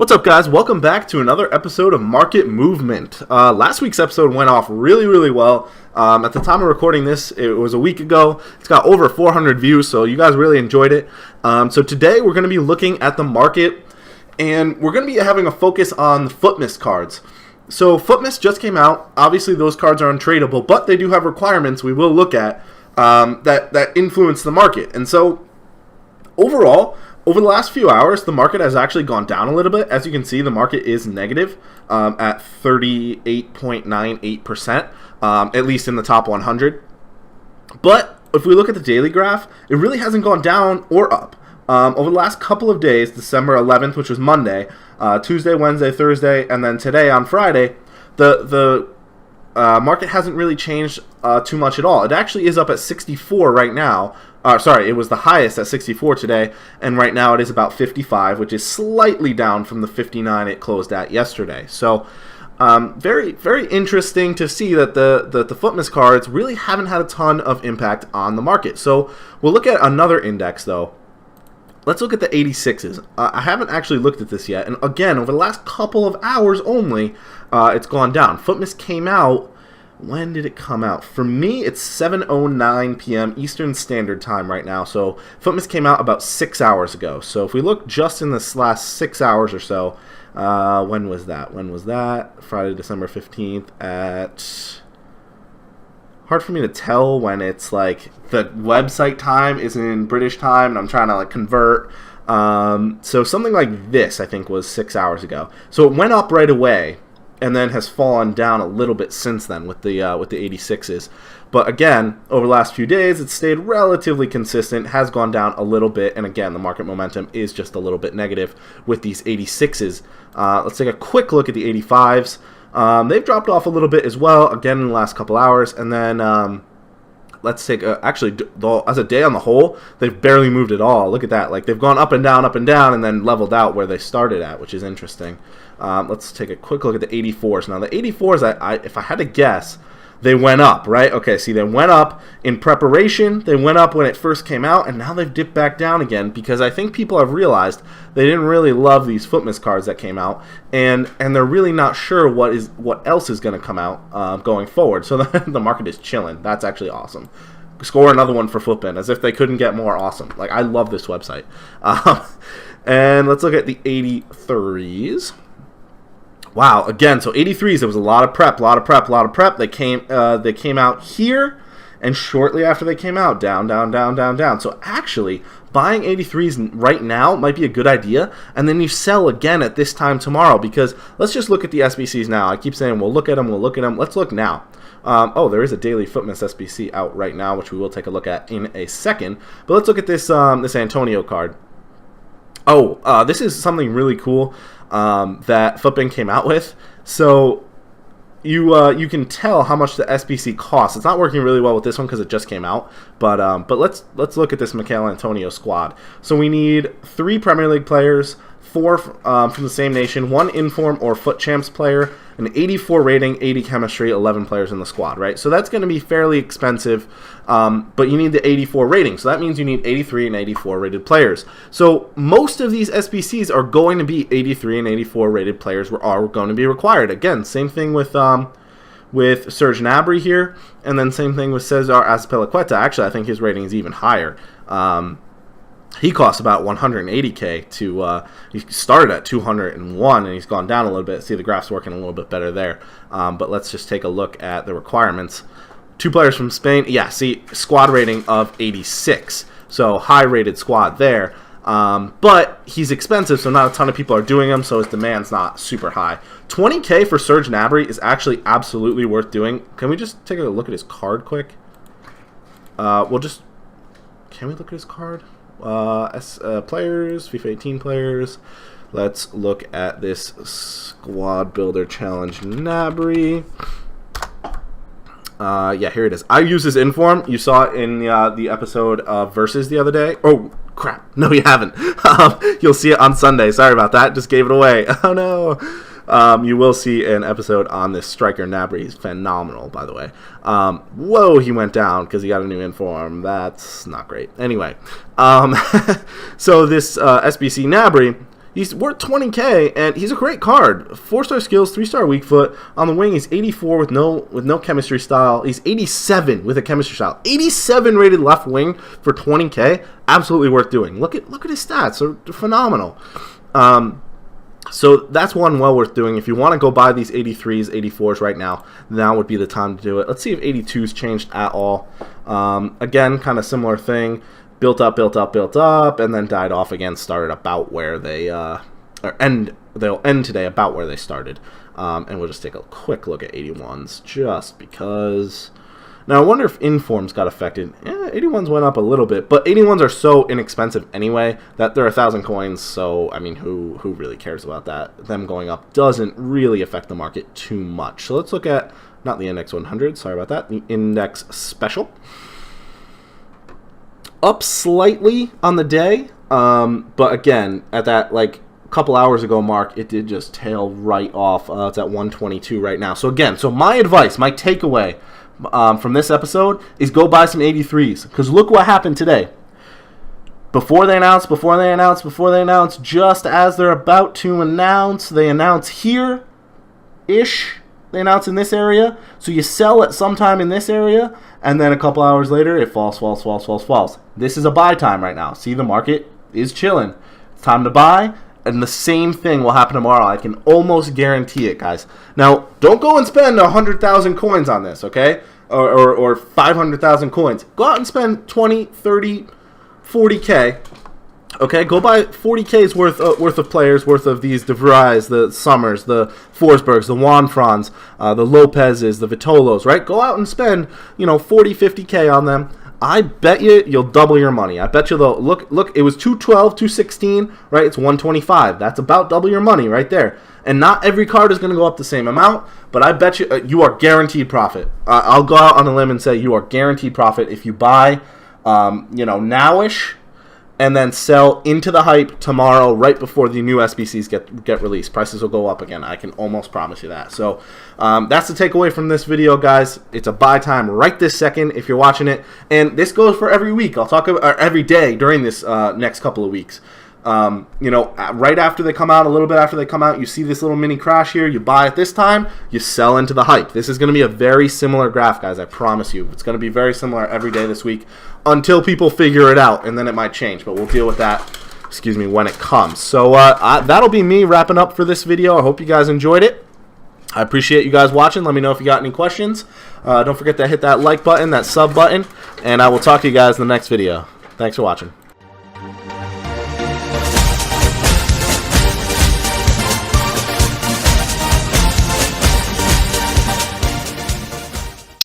What's up, guys? Welcome back to another episode of Market Movement. Last week's episode went off really well. At the time of recording this, it was a week ago. It's got over 400 views, so you guys really enjoyed it. So today we're going to be looking at the market, and we're going to be having a focus on the FUTMAS cards. So FUTMAS just came out. Obviously, those cards are untradeable, but they do have requirements we will look at that influence the market. And so overall, over the last few hours, the market has actually gone down a little bit. As you can see, the market is negative at 38.98%, at least in the top 100. But if we look at the daily graph, it really hasn't gone down or up. Over the last couple of days, December 11th, which was Monday, Tuesday, Wednesday, Thursday, and then today on Friday, the market hasn't really changed too much at all. It actually is up at 64 right now. Sorry, it was the highest at 64 today, and right now it is about 55, which is slightly down from the 59 it closed at yesterday. So, very interesting to see that the FUTMAS cards really haven't had a ton of impact on the market. So, we'll look at another index, though. Let's look at the 86s. I haven't actually looked at this yet, and again, over the last couple of hours only, it's gone down. FUTMAS came out. When did it come out? For me, it's 7:09 p.m. Eastern Standard Time right now. So FUTMAS came out about 6 hours ago. So if we look just in this last 6 hours or so, when was that? When was that? Friday, December 15th at... Hard for me to tell when it's like the website time is in British time and I'm trying to like convert. So something like this, I think, was 6 hours ago. So it went up right away, and then has fallen down a little bit since then with the 86s. But again, over the last few days, it's stayed relatively consistent, has gone down a little bit, and again, the market momentum is just a little bit negative with these 86s. Let's take a quick look at the 85s. They've dropped off a little bit as well, again, in the last couple hours, and then let's take actually, as a day on the whole, they've barely moved at all. Look at that. Like, they've gone up and down, and then leveled out where they started at, which is interesting. Let's take a quick look at the 84s. Now, the 84s, if I had to guess, they went up, right? Okay, see, they went up in preparation. They went up when it first came out, and now they've dipped back down again because I think people have realized they didn't really love these FUTMAS cards that came out, and they're really not sure what else is going to come out going forward. So the market is chilling. That's actually awesome. Score another one for FUTBIN, as if they couldn't get more awesome. Like, I love this website. And let's look at the 83s. Wow, again, so 83s, there was a lot of prep. They came out here, and shortly after they came out, down. So actually, buying 83s right now might be a good idea, and then you sell again at this time tomorrow, because let's just look at the SBCs now. I keep saying we'll look at them. Let's look now. There is a daily FUTMAS SBC out right now, which we will take a look at in a second. But let's look at this this Antonio card. This is something really cool that FUTBIN came out with. So you can tell how much the SBC costs. It's not working really well with this one because it just came out. But let's look at this Michail Antonio squad. So we need 3 Premier League players, 4 from the same nation, 1 Inform or Foot Champs player, an 84 rating, 80 chemistry, 11 players in the squad, right? So that's going to be fairly expensive, but you need the 84 rating. So that means you need 83 and 84 rated players. So most of these SBCs are going to be 83 and 84 rated players are going to be required. Again, same thing with Serge Gnabry here, and then same thing with Cesar Azpilicueta. Actually, I think his rating is even higher. He costs about 180k to. He started at 201, and he's gone down a little bit. See, the graph's working a little bit better there. But let's just take a look at the requirements. 2 players from Spain. Yeah, see, squad rating of 86. So high-rated squad there. But he's expensive, so not a ton of people are doing him, so his demand's not super high. 20k for Serge Gnabry is actually absolutely worth doing. Can we just take a look at his card quick? Can we look at his card? Players, FIFA 18 players. Let's look at this Squad Builder Challenge Gnabry. Yeah, here it is. I use this Inform. You saw it in the episode of Versus the other day. Oh, crap. No, you haven't. You'll see it on Sunday. Sorry about that. Just gave it away. Oh, no. You will see an episode on this striker Gnabry. He's phenomenal, by the way. Whoa, he went down because he got a new Inform. That's not great. Anyway, so this SBC Gnabry, He's worth 20K, and he's a great card. 4-star skills, 3-star weak foot. On the wing, he's 84 with no chemistry style. He's 87 with a chemistry style. 87 rated left wing for 20K. Absolutely worth doing. Look at his stats. They're phenomenal. So that's one well worth doing. If you want to go buy these 83s, 84s right now would be the time to do it. Let's see if 82s changed at all. Again, kind of similar thing. Built up, and then died off again. Started about where they they'll end today about where they started. And we'll just take a quick look at 81s just because. Now, I wonder if informs got affected. 81s went up a little bit, but 81s are so inexpensive anyway that they're 1,000 coins, so, I mean, who really cares about that? Them going up doesn't really affect the market too much. So let's look at, not the index 100, sorry about that, the index special. Up slightly on the day, but again, at that, like, couple hours ago mark, it did just tail right off. It's at 122 right now. So again, my advice, my takeaway from this episode is go buy some 83s, because look what happened today. Before they announce, just as they're about to announce, they announce here-ish. They announce in this area, so you sell it sometime in this area, and then a couple hours later, it falls. This is a buy time right now. See, the market is chilling. It's time to buy. And the same thing will happen tomorrow. I can almost guarantee it, guys. Now, don't go and spend 100,000 coins on this, okay? Or 500,000 coins. Go out and spend 20, 30, 40K. Okay, go buy 40K's worth of players, worth of these De Vries, the Summers, the Forsbergs, the Juanfrans, the Lopez's, the Vitolos, right? Go out and spend, 40, 50K on them. I bet you'll double your money. I bet you they'll look. It was 212, 216, right? It's 125. That's about double your money right there. And not every card is going to go up the same amount, but I bet you you are guaranteed profit. I'll go out on a limb and say you are guaranteed profit if you buy, nowish, and then sell into the hype tomorrow, right before the new SBCs get released. Prices will go up again. I can almost promise you that. So that's the takeaway from this video, guys. It's a buy time right this second if you're watching it, and this goes for every week. I'll talk about every day during this next couple of weeks. Right after they come out, a little bit after they come out, you see this little mini crash here. You buy it this time, you sell into the hype. This is going to be a very similar graph, guys. I promise you. It's going to be very similar every day this week until people figure it out, and then it might change. But we'll deal with that, when it comes. So that'll be me wrapping up for this video. I hope you guys enjoyed it. I appreciate you guys watching. Let me know if you got any questions. Don't forget to hit that like button, that sub button, and I will talk to you guys in the next video. Thanks for watching.